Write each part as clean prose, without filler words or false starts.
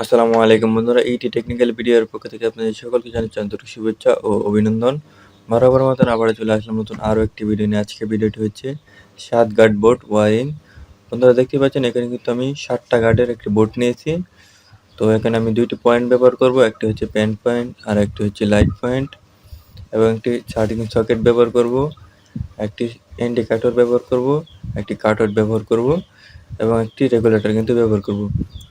আসসালামু আলাইকুম বন্ধুরা, এইটি টেকনিক্যাল ভিডিওর পক্ষ থেকে আপনাদের সকলকে জানাচ্ছি আন্তরিক শুভেচ্ছা ও অভিনন্দন। বরাবর মতন আবারও চলে আসলাম নতুন আরও একটি ভিডিও নিয়ে। আজকে ভিডিওটি হচ্ছে 7 গার্ড বোর্ড ওয়ারিং। বন্ধুরা দেখতে পাচ্ছেন এখানে কিন্তু আমি 7টা গার্ডের একটি বোর্ড নিয়েছি। তো এখানে আমি দুইটি পয়েন্ট ব্যবহার করব, একটি হচ্ছে পেন পয়েন্ট আর একটি হচ্ছে লাইট পয়েন্ট, এবং একটি চার্জিং সকেট ব্যবহার করব, একটি ইন্ডিকেটর ব্যবহার করব, একটি কাটআউট ব্যবহার করব এবং একটি রেগুলেটর কিন্তু ব্যবহার করব।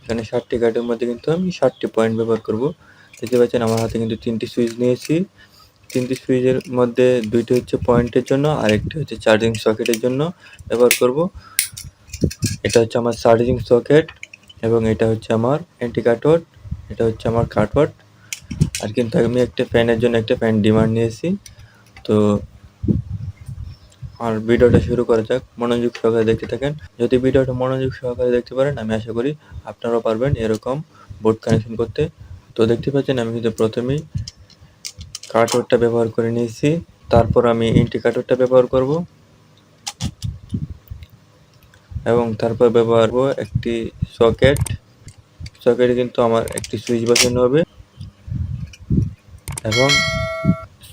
এখানে 7টি গার্ডের মধ্যে কিন্তু আমি 7টি পয়েন্ট ব্যবহার করব। দেখতে পাচ্ছেন আমার হাতে কিন্তু 3টি সুইচ নিয়েছি। 3টি সুইচের মধ্যে 2টি হচ্ছে পয়েন্টের জন্য আর একটি হচ্ছে চার্জিং সকেটের জন্য ব্যবহার করব। এটা হচ্ছে আমার চার্জিং সকেট এবং এটা হচ্ছে আমার অ্যান্টিকাটওয়ার্ড, এটা হচ্ছে আমার কাটওয়ার্ড। আর কিন্তু আমি একটা ফ্যানের জন্য একটা ফ্যান ডিমান্ড নিয়েছি। তো আর ভিডিওটা শুরু করা যাক, মনোযোগ সহকারে দেখতে থাকেন। যদি ভিডিওটা মনোযোগ সহকারে দেখতে পারেন, আমি আশা করি আপনারাও পারবেন এরকম বোর্ড কানেকশন করতে। তো দেখতে পাচ্ছেন আমি কিন্তু প্রথমেই কাটওয়ার্ডটা ব্যবহার করে নিয়েছি, তারপর আমি ইন্ডিকেটরটা ব্যবহার করব এবং তারপর ব্যবহার করব একটি সকেট। সকেটে কিন্তু আমার একটি সুইচ বসানো হবে এবং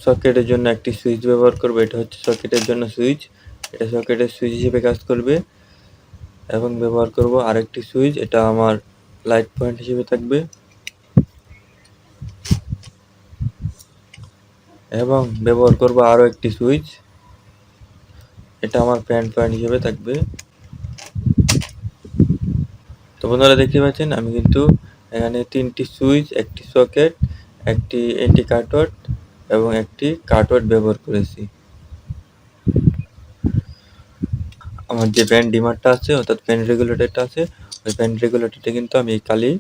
সকেটের জন্য একটি সুইচ ব্যবহার করব। এটা হচ্ছে সকেটের জন্য সুইচ, এটা সকেটের সুইচ হিসেবে কাজ করবে। এবং ব্যবহার করব আরেকটি সুইচ, এটা আমার লাইট পয়েন্ট হিসেবে থাকবে। এবং ব্যবহার করব আরও একটি সুইচ, এটা আমার ফ্যান পয়েন্ট হিসেবে থাকবে। তো বন্ধুরা দেখতে পাচ্ছেন আমি কিন্তু এখানে 3টি সুইচ, একটি সকেট, একটি এন্টি কাটওয়ার্ড এবং একটি কাটওয়ার্ড ব্যবহার করেছি। আমার যে ফ্যান ডিমারটা আছে অর্থাৎ ফ্যান রেগুলেটরটা আছে, ওই ফ্যান রেগুলেটরটা কিন্তু আমি এই কালি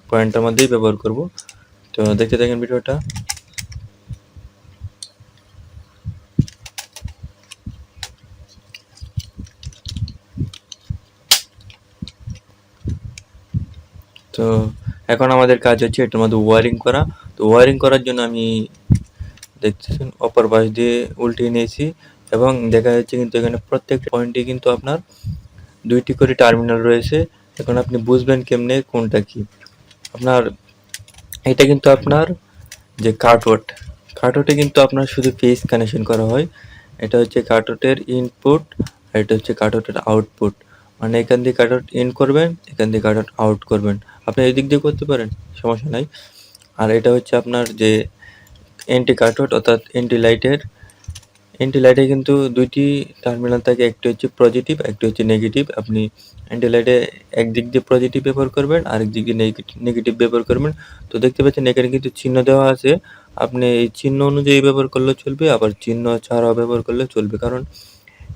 পয়েন্টের মধ্যেই ব্যবহার করব। তো দেখতে থাকেন ভিডিওটা। তো এখন আমাদের কাজ হচ্ছে এটার মধ্যে ওয়ারিং করা। তো ওয়ারিং করার জন্য আমি দেখতেছেন অপর পাশ দিয়ে উল্টিয়ে নিয়েছি এবং দেখা যাচ্ছে কিন্তু এখানে প্রত্যেক পয়েন্টে কিন্তু আপনার 2টি করে টার্মিনাল রয়েছে। এখন আপনি বুঝবেন কেমনে কোনটা কি আপনার। এটা কিন্তু আপনার যে কাটওয়ার্ডে কিন্তু আপনার শুধু ফেজ কানেকশন করা হয়। এটা হচ্ছে কাটওয়ার্ডের ইনপুট আর এটা হচ্ছে কাটওয়ার্ডের আউটপুট। মানে এখান দিয়ে কাটআউট ইন করবেন, এখান দিয়ে কাটআউট আউট করবেন। আপনি এই দিক দিয়ে করতে পারেন, সমস্যা নাই। আর এটা হচ্ছে আপনার যে এন্টি কাটআউট অর্থাৎ এন্টি লাইটে কিন্তু 2টি টার্মিনাল থাকে, একটি হচ্ছে পজিটিভ, একটি হচ্ছে নেগেটিভ। আপনি এন্টি লাইটে একদিক দিয়ে পজিটিভ ব্যবহার করবেন, আরেক দিক দিয়ে নেগেটিভ ব্যবহার করবেন। তো দেখতে পাচ্ছেন এখানে কিন্তু চিহ্ন দেওয়া আছে, আপনি এই চিহ্ন অনুযায়ী ব্যবহার করলেও চলবে, আবার চিহ্ন ছাড়াও ব্যবহার করলেও চলবে। কারণ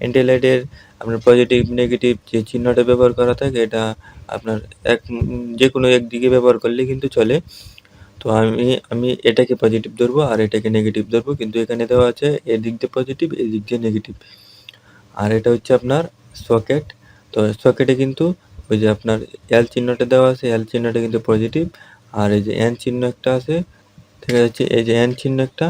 এন্টি লাইটের আপনার পজিটিভ নেগেটিভ যে চিহ্নটা ব্যবহার করা থাকে, এটা আপনার যে কোনো একদিকে ব্যবহার করলে কিন্তু চলে। তো আমি এটাকে পজিটিভ ধরবো আর এটাকে নেগেটিভ ধরবো, কিন্তু এখানে দেওয়া আছে এদিক দিয়ে পজিটিভ, এদিক দিয়ে নেগেটিভ। আর এটা হচ্ছে আপনার সকেট। তো সকেটে কিন্তু ওই যে আপনার এল চিহ্নটা দেওয়া আছে, এল চিহ্নটা কিন্তু পজিটিভ। আর এই যে এন চিহ্ন একটা আছে, দেখা যাচ্ছে এই যে এন চিহ্ন একটা,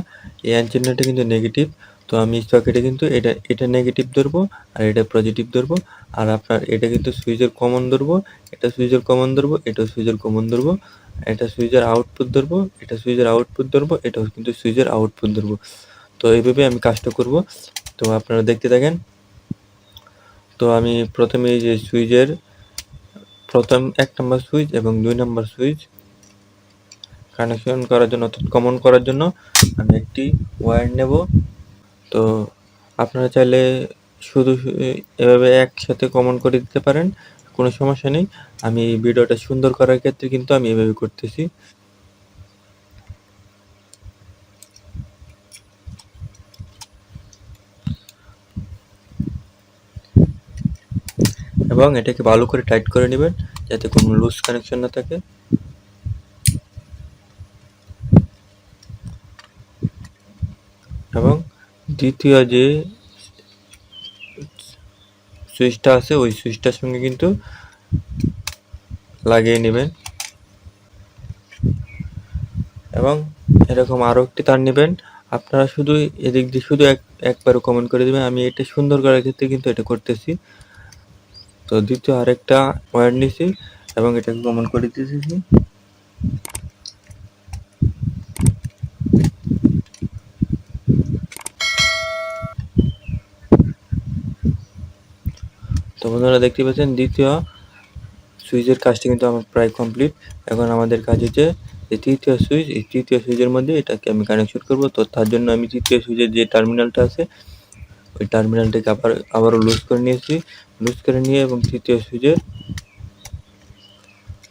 এই এন চিহ্নটা কিন্তু নেগেটিভ। তো আমি সকেটে কিন্তু এটা নেগেটিভ ধরবো আর এটা পজিটিভ ধরবো। আর আপনার এটা কিন্তু সুইচের কমন ধরবো, এটা সুইচের কমন ধরবো, এটা সুইচের কমন ধরবো, এটা সুইচের আউটপুট ধরবো, এটা সুইচের আউটপুট ধরবো, এটাও কিন্তু সুইচের আউটপুট ধরবো। তো এইভাবে আমি কাজটা করব। তো আপনারা দেখতে থাকেন। তো আমি প্রথমে এই যে সুইচের প্রথম 1 নম্বর সুইচ এবং 2 নম্বর সুইচ কানেকশন করার জন্য অর্থাৎ কমন করার জন্য আমি একটি ওয়্যার নেব। তো আপনারা চাইলে শুধু এভাবে একসাথে কমন করে দিতে পারেন, কোনো সমস্যা নেই। আমি ভিডিওটা সুন্দর করার ক্ষেত্রে কিন্তু আমি এভাবে করতেছি। এবং এটাকে ভালো করে টাইট করে নেবেন যাতে কোনো লুজ কানেকশন না থাকে। এবং দ্বিতীয় যে সুইচটা আছে ওই সুইচটার সঙ্গে কিন্তু লাগিয়ে নেবেন এবং এরকম আরও একটি তার নেবেন। আপনারা শুধু এদিক দিয়ে শুধু একবারে কমেন্ট করে দেবেন, আমি এটা সুন্দর করার ক্ষেত্রে কিন্তু এটা করতেছি। তো দ্বিতীয় আরেকটা ওয়্যার নিছি এবং এটাকে কমন করে দিতেছি। তো বন্ধুরা দেখতে পাচ্ছেন দ্বিতীয় সুইচের কাজটি কিন্তু আমার প্রায় কমপ্লিট। এখন আমাদের কাজ হচ্ছে এই তৃতীয় সুইচ, এই তৃতীয় সুইচের মধ্যে এটাকে আমি কানেকশন করব। তো তার জন্য আমি তৃতীয় সুইচের যে টার্মিনালটা আছে ওই টার্মিনালটাকে আবারও লুজ করে নিয়েছি, লুজ করে নিয়ে এবং তৃতীয় সুইচের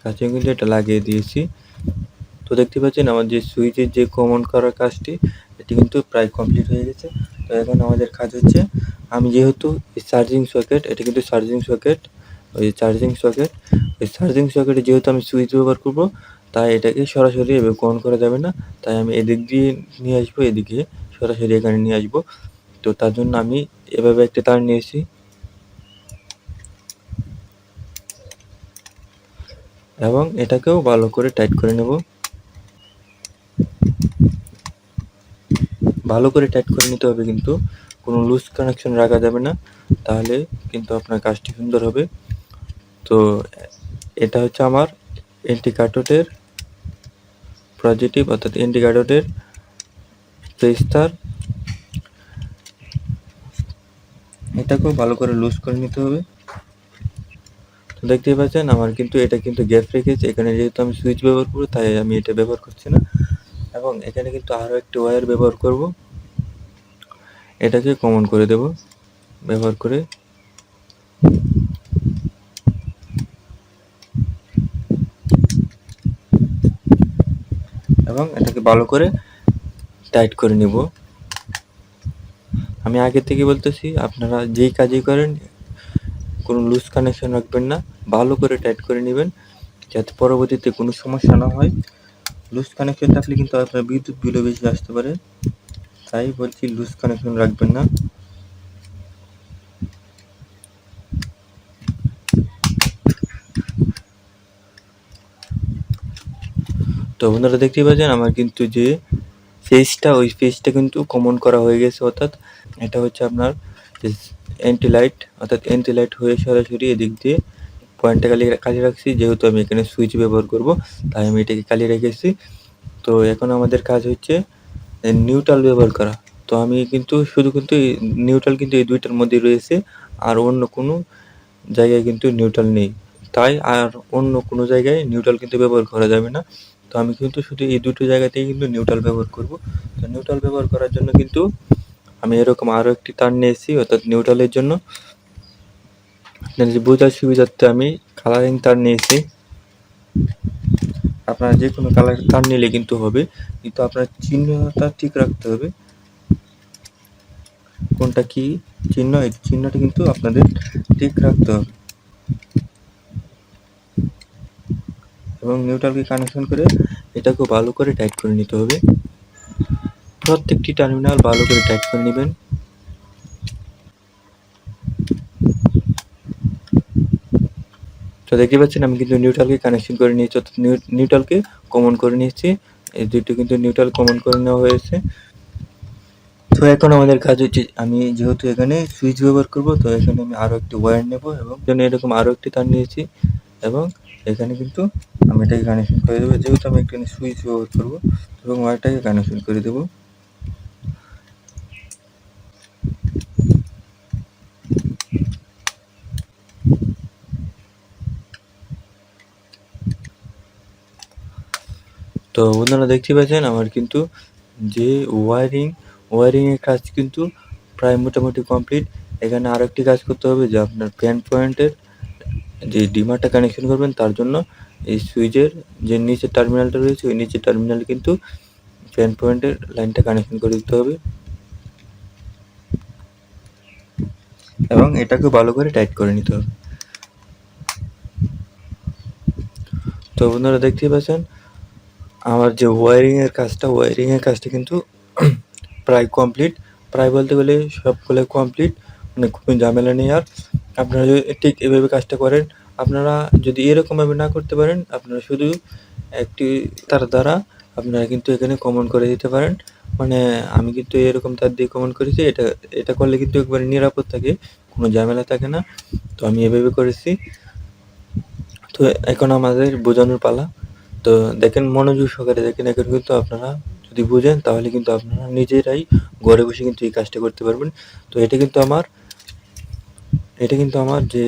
কাছে কিন্তু এটা লাগিয়ে দিয়েছি। তো দেখতে পাচ্ছেন আমার যে সুইচের যে কমন করার কাজটি এটি কিন্তু প্রায় কমপ্লিট হয়ে গেছে। তো এখন আমাদের কাজ হচ্ছে, আমি যেহেতু এই চার্জিং সকেট, এটা কিন্তু চার্জিং সকেট, ওই চার্জিং সকেট, ওই চার্জিং সকেটে যেহেতু আমি সুইচ ব্যবহার করব, তাই এটাকে সরাসরি এভাবে অন করা যাবে না। তাই আমি এদিক দিয়ে নিয়ে আসবো, এদিকে সরাসরি এখানে নিয়ে আসবো। তো তার জন্য আমি এভাবে একটা তার নিয়েছি এবং এটাকেও ভালো করে টাইট করে নেব। ভালো করে টাইট করে নিতে হবে, কিন্তু কোনো লুজ কানেকশন রাখা যাবে না, তাহলে কিন্তু আপনার কাজটি সুন্দর হবে। তো এটা হচ্ছে আমার অ্যান্টিকাটোটের পজিটিভ, অর্থাৎ অ্যান্টিকাটোটের প্রেস্তার। এটাকেও ভালো করে লুজ করে নিতে হবে। তো দেখতেই পাচ্ছেন আমার কিন্তু এটা কিন্তু গ্যাপ রেখেছে, এখানে যেহেতু আমি সুইচ ব্যবহার করবো তাই আমি এটা ব্যবহার করছি না। এবং এখানে কিন্তু আরও একটি ওয়্যার ব্যবহার করব, এটাকে কমন করে দেব ব্যবহার করে। এবং এটাকে ভালো করে টাইট করে নিব। আমি আগে থেকে বলতেছি, আপনারা যেই কাজই করেন কোনো লুজ কানেকশন রাখবেন না, ভালো করে টাইট করে নেবেন যাতে পরবর্তীতে কোনো সমস্যা না হয়। লুজ কানেকশন থাকলে কিন্তু আপনার বিদ্যুৎ বিলও বেশি আসতে পারে, তাই বলছি লুজ কানেকশন রাখবেন না। তো বন্ধুরা দেখতেই পাচ্ছেন আমার কিন্তু যে ফেজটা, ওই ফেজটা কিন্তু কমন করা হয়ে গেছে, অর্থাৎ এটা হচ্ছে আপনার অ্যান্টি লাইট, অর্থাৎ অ্যান্টি লাইট হয়ে সরাসরি এদিক দিয়ে পয়েন্টটা খালি রাখছি। যেহেতু আমি এখানে সুইচ ব্যবহার করব তাই আমি এটাকে খালি রেখেছি। তো এখন আমাদের কাজ হচ্ছে নিউট্রাল ব্যবহার করা। তো আমি কিন্তু শুধু কিন্তু নিউট্রাল কিন্তু এই দুইটার মধ্যে রয়েছে, আর অন্য কোনো জায়গায় কিন্তু নিউট্রাল নেই, তাই আর অন্য কোনো জায়গায় নিউট্রাল কিন্তু ব্যবহার করা যাবে না। তো আমি কিন্তু শুধু এই দুটো জায়গাতেই কিন্তু নিউট্রাল ব্যবহার করব। তো নিউট্রাল ব্যবহার করার জন্য কিন্তু আমি এরকম আরও একটি তার নিয়েছি, অর্থাৎ নিউট্রালের জন্য আপনাদের বোঝার সুবিধার্থে আমি কালারিং তার নিয়েছি। আপনারা যে কোনো কালার তার নিলে কিন্তু হবে, কিন্তু আপনার চিহ্নটা ঠিক রাখতে হবে, কোনটা কি চিহ্ন, এই চিহ্নটা কিন্তু আপনাদের ঠিক রাখতে হবে। এবং নিউট্রালকে কানেকশন করে এটাকে ভালো করে টাইট করে নিতে হবে। প্রত্যেকটি টার্মিনাল ভালো করে টাইট করে নেবেন। তো দেখতে পাচ্ছেন আমি কিন্তু নিউট্রালকে কানেকশন করে নিয়েছি, অর্থাৎ নিউট্রালকে কমন করে নিয়েছি। এই দুটো কিন্তু নিউট্রাল কমন করে নেওয়া হয়েছে। তো এখন আমাদের কাজ হচ্ছে, আমি যেহেতু এখানে সুইচ ব্যবহার করব, তো এখানে আমি আরও একটি ওয়্যার নেব এবং জন্য এরকম আরও একটি তার নিয়েছি এবং এখানে কিন্তু আমি এটাকে কানেকশন করে দেবো। যেহেতু আমি এখানে সুইচ ব্যবহার করব এবং ওয়্যারটাকে কানেকশন করে দেবো। তো বন্ধুরা দেখতে পাচ্ছেন আমার কিন্তু যে ওয়ারিংয়ের কাজ কিন্তু প্রায় মোটামুটি কমপ্লিট। এখানে আরও একটি কাজ করতে হবে, যে আপনার ফ্যান পয়েন্টের যে ডিমারটা কানেকশন করবেন তার জন্য এই সুইচের যে নিচের টার্মিনালটা রয়েছে ওই নিচের টার্মিনালে কিন্তু ফ্যান পয়েন্টের লাইনটা কানেকশন করে দিতে হবে এবং এটাকে ভালো করে টাইট করে নিতে হবে। তো বন্ধুরা দেখতেই পাচ্ছেন আমার যে ওয়ারিংয়ের কাজটা কিন্তু প্রায় কমপ্লিট। প্রায় বলতে গেলে সবগুলো কমপ্লিট, মানে কোনো ঝামেলা নেই আর। আপনারা যদি ঠিক এভাবে কাজটা করেন, আপনারা যদি এরকমভাবে না করতে পারেন, আপনারা শুধু একটি তার দ্বারা আপনারা কিন্তু এখানে কমন করে দিতে পারেন। মানে আমি কিন্তু এরকম তার দিয়ে কমন করেছি, এটা করলে কিন্তু একবারে নিরাপদ থাকে, কোনো ঝামেলা থাকে না। তো আমি এভাবে করেছি। তো তো এখন আমাদের বোঝানোর পালা। তো দেখেন, মনোযোগ সহকারে দেখেন। এখন কিন্তু আপনারা যদি বুঝেন তাহলে কিন্তু আপনারা নিজেরাই ঘরে বসে কিন্তু এই কাজটা করতে পারবেন। তো এটা কিন্তু আমার যে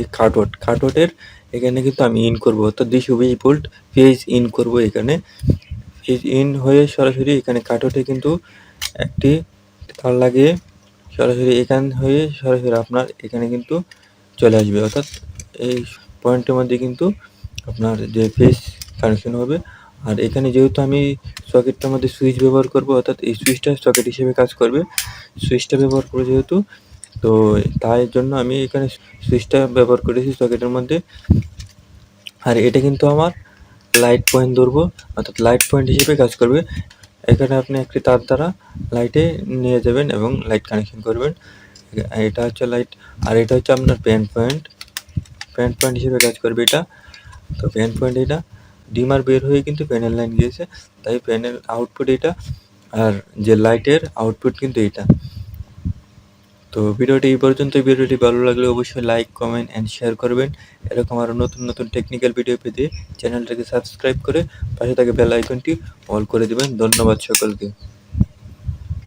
কাটওয়ার্ডের এখানে কিন্তু আমি ইন করব, অর্থাৎ 220 ভোল্ট ফেজ ইন করব। এখানে ফেজ ইন হয়ে সরাসরি এখানে কাটওয়ার্ডে কিন্তু একটি তার লাগিয়ে সরাসরি এখান হয়ে সরাসরি আপনার এখানে কিন্তু চলে আসবে, অর্থাৎ এই পয়েন্টের মধ্যে কিন্তু আপনার যে ফেজ কানেকশন হবে। আর এখানে যেহেতু আমি সকেটটার মধ্যে সুইচ ব্যবহার করব, অর্থাৎ এই সুইচটা সকেট হিসেবে কাজ করবে। সুইচটা ব্যবহার করব যেহেতু, তো তাই জন্য আমি এখানে সুইচটা ব্যবহার করেছি সকেটের মধ্যে। আর এটা কিন্তু আমার লাইট পয়েন্ট ধরবো, অর্থাৎ লাইট পয়েন্ট হিসেবে কাজ করবে। এখানে আপনি একটি তার দ্বারা লাইটে নিয়ে যাবেন এবং লাইট কানেকশন করবেন। এটা হচ্ছে লাইট, আর এটা হচ্ছে আপনার প্যান্ট পয়েন্ট হিসেবে কাজ করবে এটা। তো প্যান্ট পয়েন্ট এটা ডিমার বের হয়ে কিন্তু প্যানেল লাইন গিয়েছে, তাই প্যানেল আউটপুট এটা, আর যে লাইটের আউটপুট কিন্তু এটা। তো ভিডিওটি এই পর্যন্তই। ভিডিওটি ভালো লাগলে অবশ্যই লাইক, কমেন্ট অ্যান্ড শেয়ার করবেন। এরকম আরও নতুন নতুন টেকনিক্যাল ভিডিও পেতে চ্যানেলটাকে সাবস্ক্রাইব করে পাশে থাকা বেল আইকনটি অল করে দেবেন। ধন্যবাদ সকলকে।